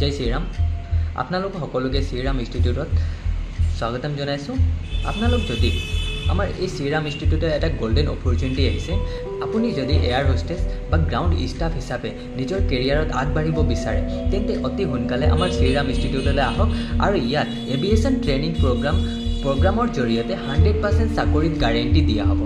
জয় শ্ৰীৰাম। আপোনালোক সকলোকে শ্ৰীৰাম ইনষ্টিটিউটত স্বাগতম জনাইছোঁ। আপোনালোক যদি আমাৰ এই শ্ৰীৰাম ইনষ্টিটিউটৰ এটা গোল্ডেন অপৰচুনিটি আহিছে, আপুনি যদি এয়াৰ হোষ্টেছ বা গ্ৰাউণ্ড ষ্টাফ হিচাপে নিজৰ কেৰিয়াৰত আগবাঢ়িব বিচাৰে, তেন্তে অতি সোনকালে আমাৰ শ্ৰীৰাম ইনষ্টিটিউটলৈ আহক আৰু ইয়াত এভিয়েশ্যন ট্ৰেইনিং প্ৰগ্ৰামৰ জৰিয়তে 100% চাকৰিত গ্যাৰেণ্টি দিয়া হ'ব।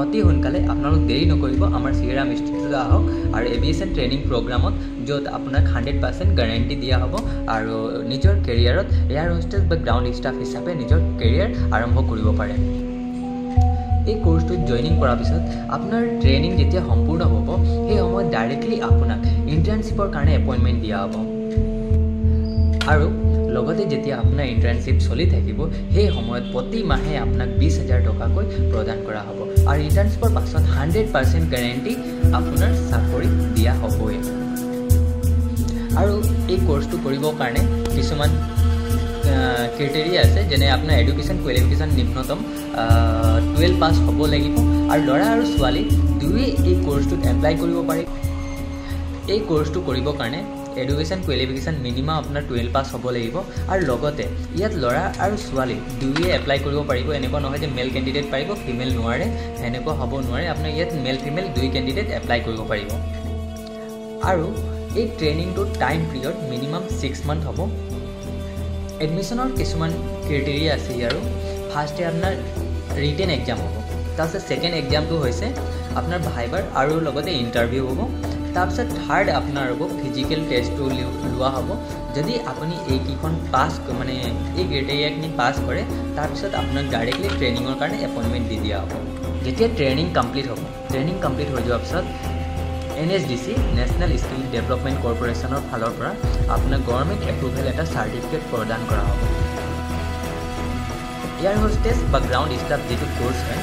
অতি সোনকালে আপোনালোক দেৰি নকৰিব, আমাৰ শ্ৰীৰাম ইনষ্টিটিউটলৈ আহক আৰু এভিয়েশ্যন ট্ৰেইনিং প্ৰগ্ৰামত য'ত আপোনাক 100% গ্যাৰেণ্টি দিয়া হ'ব আৰু নিজৰ কেৰিয়াৰত এয়াৰ হোষ্টেছ বা গ্ৰাউণ্ড ষ্টাফ হিচাপে নিজৰ কেৰিয়াৰ আৰম্ভ কৰিব পাৰে। এই কোৰ্চটোত জইনিং কৰাৰ পিছত আপোনাৰ ট্ৰেইনিং যেতিয়া সম্পূৰ্ণ হ'ব, সেই সময়ত ডাইৰেক্টলি আপোনাক ইণ্টাৰ্ণশ্বিপৰ কাৰণে এপইণ্টমেণ্ট দিয়া হ'ব আৰু লগতে যেতিয়া আপোনাৰ ইণ্টাৰ্ণশ্বিপ চলি থাকিব, সেই সময়ত প্ৰতি মাহে আপোনাক 20,000 টকাকৈ প্ৰদান কৰা হ'ব আৰু ইণ্টাৰ্ণশ্বিপৰ পাছত 100% গ্যাৰেণ্টি আপোনাৰ চাকৰি দিয়া হ'বই। আৰু এই কোৰ্চটো কৰিবৰ কাৰণে কিছুমান ক্ৰাইটেৰিয়া আছে, যেনে আপোনাৰ এডুকেশ্যন কোৱালিফিকেশ্যন নিম্নতম 12 পাছ হ'ব লাগিব আৰু ল'ৰা আৰু ছোৱালী দুয়োৱে এই কোৰ্চটোত এপ্লাই কৰিব পাৰে। এই কোৰ্চটো কৰিবৰ কাৰণে এডুকেশ্যন কোৱালিফিকেশ্যন মিনিমাম আপোনাৰ 12 পাছ হ'ব লাগিব আৰু লগতে ইয়াত ল'ৰা আৰু ছোৱালী দুয়োৱে এপ্লাই কৰিব পাৰিব। এনেকুৱা নহয় যে মেল কেণ্ডিডেট পাৰিব, ফিমেল নোৱাৰে, এনেকুৱা হ'ব নোৱাৰে। আপোনাৰ ইয়াত মেল ফিমেল দুই কেণ্ডিডেট এপ্লাই কৰিব পাৰিব। আৰু এই ট্ৰেইনিংটোৰ টাইম পিৰিয়ড মিনিমাম 6 মান্থ হ'ব। এডমিশ্যনৰ কিছুমান ক্ৰাইটেৰিয়া আছে ইয়াৰো। ফাৰ্ষ্টে আপোনাৰ ৰিটেন এক্সাম হ'ব, তাৰপিছত ছেকেণ্ড এক্সামটো হৈছে আপোনাৰ ভাইবাৰ আৰু লগতে ইণ্টাৰভিউ হ'ব। তাৰপিছত থাৰ্ড আপোনাৰ হ'ব ফিজিকেল টেষ্টটো লোৱা হ'ব। যদি আপুনি এইকেইখন পাছ মানে এই ক্ৰাইটেৰিয়াখিনি পাছ কৰে, তাৰপিছত আপোনাক ডাইৰেক্টলি ট্ৰেইনিঙৰ কাৰণে এপইণ্টমেণ্ট দি দিয়া হ'ব। যেতিয়া ট্ৰেইনিং কমপ্লিট হ'ব, ট্ৰেইনিং কমপ্লিট হৈ যোৱাৰ পিছত NSDC নেশ্যনেল স্কিল ডেভেলপমেণ্ট কৰ্পৰেশ্যনৰ ফালৰ পৰা আপোনাক গভৰ্ণমেণ্ট এপ্ৰুভেল এটা চাৰ্টিফিকেট প্ৰদান কৰা হ'ব। এয়াৰ হোষ্টেছ বা গ্ৰাউণ্ড ষ্টাফ যিটো কোৰ্চ হয়,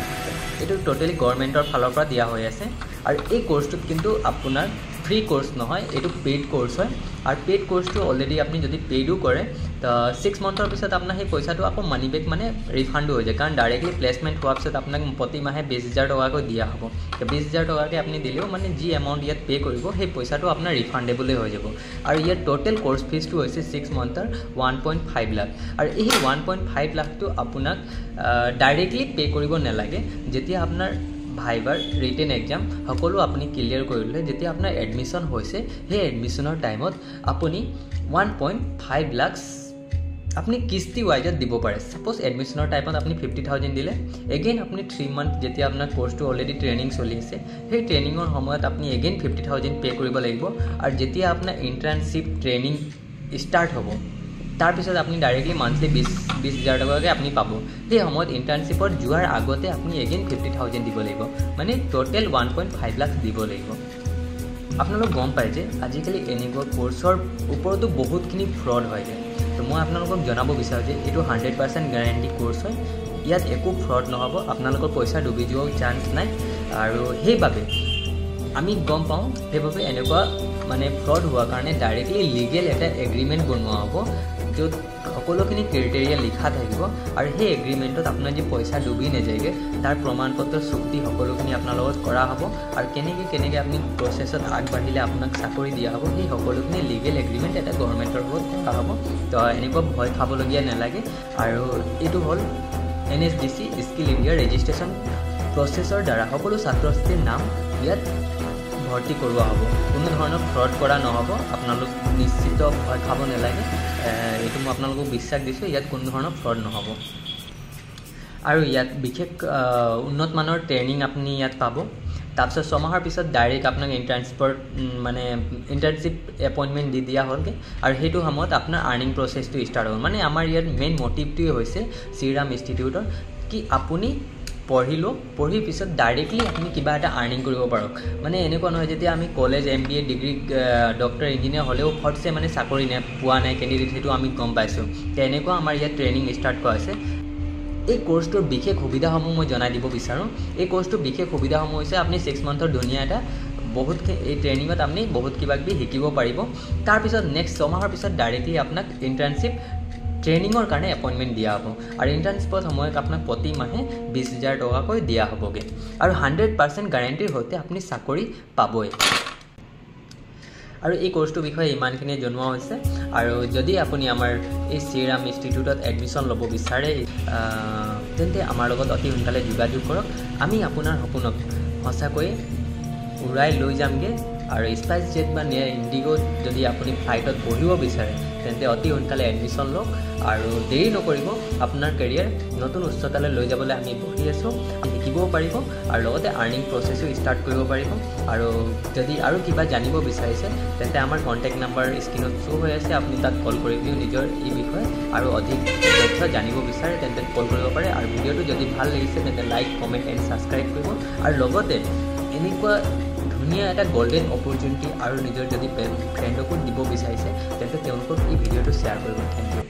এইটো টোটেলি গভৰ্ণমেণ্টৰ ফালৰ পৰা দিয়া হৈ আছে আৰু এই কোৰ্চটোত কিন্তু আপোনাৰ ফ্ৰী কোৰ্চ নহয়, এইটো পেইড কোৰ্চ হয়। আৰু পেইড কোৰ্চটো অলৰেডি আপুনি যদি পেইডো কৰে, তো 6 মান্থৰ পিছত আপোনাৰ সেই পইচাটো আকৌ মানি বেক মানে ৰিফাণ্ডো হৈ যায়, কাৰণ ডাইৰেক্টলি প্লেচমেণ্ট হোৱাৰ পিছত আপোনাক প্ৰতি মাহে 20,000 টকাকৈ দিয়া হ'ব। 20,000 টকাকৈ আপুনি দিলেও মানে যি এমাউণ্ট ইয়াত পে' কৰিব, সেই পইচাটো আপোনাৰ ৰিফাণ্ডেবলেই হৈ যাব। আৰু ইয়াত টোটেল কোৰ্চ ফিজটো হৈছে 6 মান্থৰ 1.5 লাখ। আৰু এই 1.5 লাখটো আপোনাক ডাইৰেক্টলি পে' কৰিব নালাগে। যেতিয়া আপোনাৰ ভাইবাৰ ৰিটেন এক্সাম সকলো আপুনি ক্লিয়াৰ কৰিলে, যেতিয়া আপোনাৰ এডমিশ্যন হৈছে, সেই এডমিশ্যনৰ টাইমত আপুনি 1.5 লাখ আপুনি কিস্তি ৱাইজত দিব পাৰে। ছাপ'জ এডমিশ্যনৰ টাইমত আপুনি 50,000 দিলে, এগেইন আপুনি 3 মান্থ যেতিয়া আপোনাৰ কোৰ্চটো অলৰেডি ট্ৰেইনিং চলি আছে, সেই ট্ৰেইনিঙৰ সময়ত আপুনি এগেইন 50,000 পে' কৰিব লাগিব। আৰু যেতিয়া আপোনাৰ ইণ্টাৰ্ণশ্বিপ ট্ৰেইনিং ষ্টাৰ্ট হ'ব, তাৰপিছত আপুনি ডাইৰেক্টলি মান্থলি 20,000 টকাকৈ আপুনি পাব। সেই সময়ত ইণ্টাৰ্ণশ্বিপত যোৱাৰ আগতে আপুনি এগেইন 50,000 দিব লাগিব, মানে টোটেল 1.5 লাখ দিব লাগিব। আপোনালোক গম পায় যে আজিকালি এনেকুৱা কোৰ্চৰ ওপৰতো বহুতখিনি ফ্ৰড হৈ যায়। তো মই আপোনালোকক জনাব বিচাৰোঁ যে এইটো 100% গ্যাৰেণ্টি কোৰ্চ হয়, ইয়াত একো ফ্ৰড নহ'ব, আপোনালোকৰ পইচা ডুবি যোৱাৰ চান্স নাই। আৰু সেইবাবে আমি গম পাওঁ, সেইবাবে এনেকুৱা মানে ফ্ৰড হোৱাৰ কাৰণে ডাইৰেক্টলি লিগেল এটা এগ্ৰিমেণ্ট বনোৱা হ'ব, য'ত সকলোখিনি ক্ৰাইটেৰিয়া লিখা থাকিব আৰু সেই এগ্ৰিমেণ্টত আপোনাৰ যি পইচা ডুবি নাযায়গৈ, তাৰ প্ৰমাণপত্ৰ চুক্তি সকলোখিনি আপোনাৰ লগত কৰা হ'ব। আৰু কেনেকৈ আপুনি প্ৰচেছত আগবাঢ়িলে আপোনাক চাকৰি দিয়া হ'ব, সেই সকলোখিনি লিগেল এগ্ৰিমেণ্ট এটা গভৰ্ণমেণ্টৰ লগত কৰা হ'ব। তো এনেকুৱা ভয় খাবলগীয়া নালাগে। আৰু এইটো হ'ল NSDC skill India registration processor দ্বাৰা সকলো ছাত্ৰ ছাত্ৰীৰ নাম ইয়াত ভৰ্তি কৰোৱা হ'ব। কোনো ধৰণৰ ফ্ৰড কৰা নহ'ব, আপোনালোক নিশ্চিত ভয় খাব নালাগে। এইটো মই আপোনালোকক বিশ্বাস দিছোঁ, ইয়াত কোনো ধৰণৰ ফ্ৰড নহ'ব। আৰু ইয়াত বিশেষ উন্নত মানৰ ট্ৰেইনিং আপুনি ইয়াত পাব। তাৰপিছত 6 মাহৰ পিছত ডাইৰেক্ট আপোনাক ইণ্টাৰ্ণশ্বিপ এপইণ্টমেণ্ট দি দিয়া হ'লগৈ আৰু সেইটো সময়ত আপোনাৰ আৰ্নিং প্ৰচেছটো ষ্টাৰ্ট হ'ল। মানে আমাৰ ইয়াত মেইন মটিভটোৱে হৈছে শ্ৰীৰাম ইনষ্টিটিউটৰ কি আপুনি পঢ়ি পিছত ডাইৰেক্টলি আপুনি কিবা এটা আৰ্নিং কৰিব পাৰক। মানে এনেকুৱা নহয় যেতিয়া আমি college MBA degree doctor engineer হ'লেও ফটছে মানে চাকৰি পোৱা নাই কেণ্ডিডেট, সেইটো আমি গম পাইছোঁ। তেনেকুৱা আমাৰ ইয়াত ট্ৰেইনিং ষ্টাৰ্ট কৰা হৈছে। এই কোৰ্চটোৰ বিশেষ সুবিধাসমূহ মই জনাই দিব বিচাৰোঁ। এই কোৰ্চটোৰ বিশেষ সুবিধাসমূহ হৈছে আপুনি 6 মান্থৰ ধুনীয়া এটা এই ট্ৰেইনিঙত আপুনি বহুত কিবাকিবি শিকিব পাৰিব। তাৰপিছত নেক্সট 6 মাহৰ পিছত ডাইৰেক্টলি আপোনাক ইণ্টাৰ্ণশ্বিপ ট্ৰেইনিঙৰ কাৰণে এপইণ্টমেণ্ট দিয়া হ'ব আৰু ইণ্টাৰ্ণশ্বিপৰ সময়ত আপোনাক প্ৰতি মাহে 20,000 টকাকৈ দিয়া হ'বগৈ আৰু 100% গ্যাৰেণ্টিৰ সৈতে আপুনি চাকৰি পাবই। আৰু এই কোৰ্সটোৰ বিষয়ে ইমানখিনি জনোৱা হৈছে আৰু যদি আপুনি আমাৰ এই শ্ৰীৰাম ইনষ্টিটিউটত এডমিশ্যন ল'ব বিচাৰে তেন্তে আমাৰ লগত অতি সোনকালে যোগাযোগ কৰক আমি আপোনাৰ সপোনক সঁচাকৈ উৰাই লৈ যামগে আৰু স্পাইচ জেট বা ইণ্ডিগোত যদি আপুনি ফ্লাইটত বহিব বিচাৰে তেন্তে অতি সোনকালে এডমিশ্যন লওক আৰু দেৰি নকৰিব আপোনাৰ কেৰিয়াৰ নতুন উচ্চতালৈ লৈ যাবলৈ আমি বহি আছোঁ শিকিবও পাৰিব আৰু লগতে আৰ্নিং প্ৰচেছো ষ্টাৰ্ট কৰিব পাৰিব আৰু যদি আৰু কিবা জানিব বিচাৰিছে তেন্তে আমাৰ কণ্টেক্ট নাম্বাৰ স্ক্ৰীনত শ্ব' হৈ আছে আপুনি তাত কল কৰি পিনি নিজৰ এই বিষয়ে আৰু অধিক তথ্য জানিব বিচাৰে তেন্তে কল কৰিব পাৰে আৰু ভিডিঅ'টো যদি ভাল লাগিছে তেন্তে লাইক কমেণ্ট এণ্ড ছাবস্ক্ৰাইব কৰিব আৰু লগতে এনেকুৱা ধুনীয়া এটা গোল্ডেন অপৰচুনিটি আৰু নিজৰ যদি ফ্ৰেণ্ডকো দিব বিচাৰিছে তেন্তে তেওঁলোকক এই ভিডিঅ'টো শ্বেয়াৰ কৰিব। Thank U.